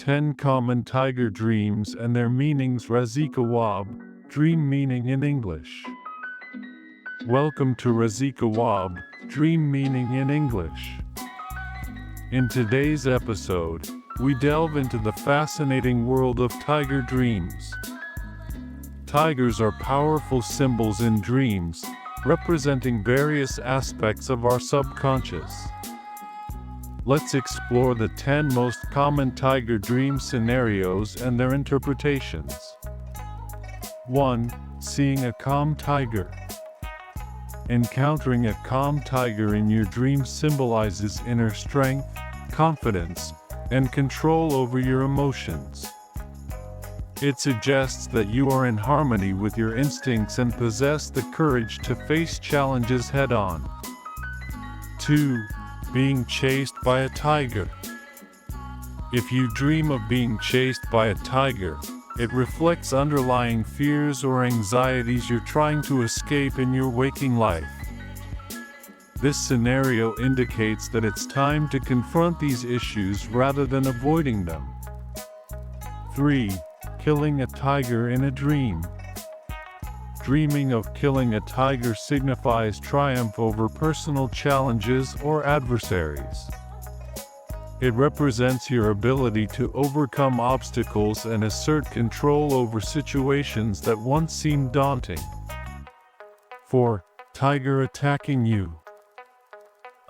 10 common tiger dreams and their meanings. Khawab, dream meaning in English. Welcome to Khawab, dream meaning in English. In today's episode, we delve into the fascinating world of tiger dreams. Tigers are powerful symbols in dreams, representing various aspects of our subconscious. Let's explore the 10 most common tiger dream scenarios and their interpretations. 1. Seeing a calm tiger. Encountering a calm tiger in your dream symbolizes inner strength, confidence, and control over your emotions. It suggests that you are in harmony with your instincts and possess the courage to face challenges head-on. 2. Being chased by a tiger. If you dream of being chased by a tiger, it reflects underlying fears or anxieties you're trying to escape in your waking life. This scenario indicates that it's time to confront these issues rather than avoiding them. 3. Killing a tiger in a dream. Dreaming of killing a tiger signifies triumph over personal challenges or adversaries. It represents your ability to overcome obstacles and assert control over situations that once seemed daunting. 4. Tiger attacking you.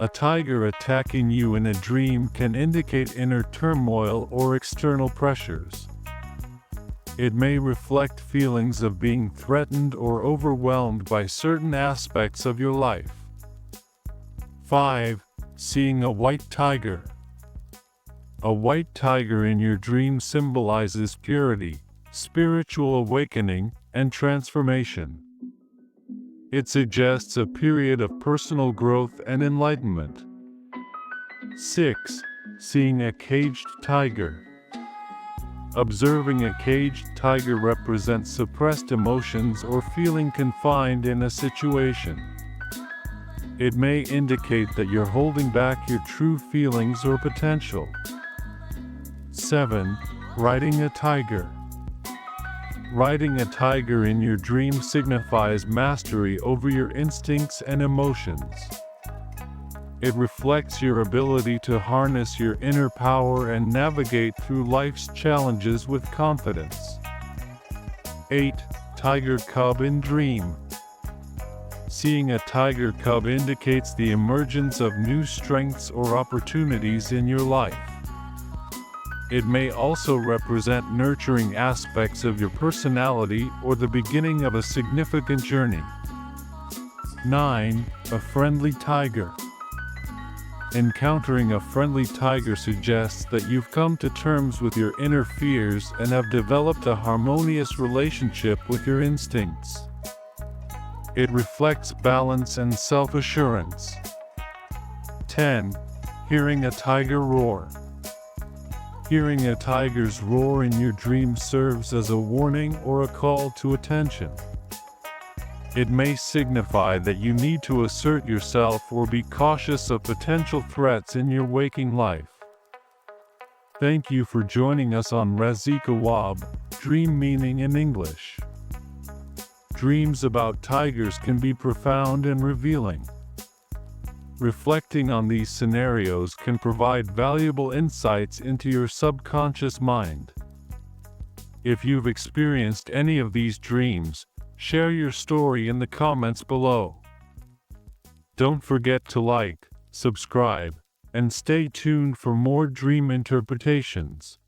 A tiger attacking you in a dream can indicate inner turmoil or external pressures. It may reflect feelings of being threatened or overwhelmed by certain aspects of your life. 5. Seeing a white tiger. A white tiger in your dream symbolizes purity, spiritual awakening, and transformation. It suggests a period of personal growth and enlightenment. 6. Seeing a caged tiger. Observing a caged tiger represents suppressed emotions or feeling confined in a situation. It may indicate that you're holding back your true feelings or potential. 7. Riding a tiger. Riding a tiger in your dream signifies mastery over your instincts and emotions. It reflects your ability to harness your inner power and navigate through life's challenges with confidence. 8. Tiger cub in dream. Seeing a tiger cub indicates the emergence of new strengths or opportunities in your life. It may also represent nurturing aspects of your personality or the beginning of a significant journey. 9. A friendly tiger. Encountering a friendly tiger suggests that you've come to terms with your inner fears and have developed a harmonious relationship with your instincts. It reflects balance and self-assurance. 10. Hearing a tiger roar. Hearing a tiger's roar in your dream serves as a warning or a call to attention. It may signify that you need to assert yourself or be cautious of potential threats in your waking life. Thank you for joining us on Khawab, dream meaning in English. Dreams about tigers can be profound and revealing. Reflecting on these scenarios can provide valuable insights into your subconscious mind. If you've experienced any of these dreams, share your story in the comments below. Don't forget to like, subscribe, and stay tuned for more dream interpretations.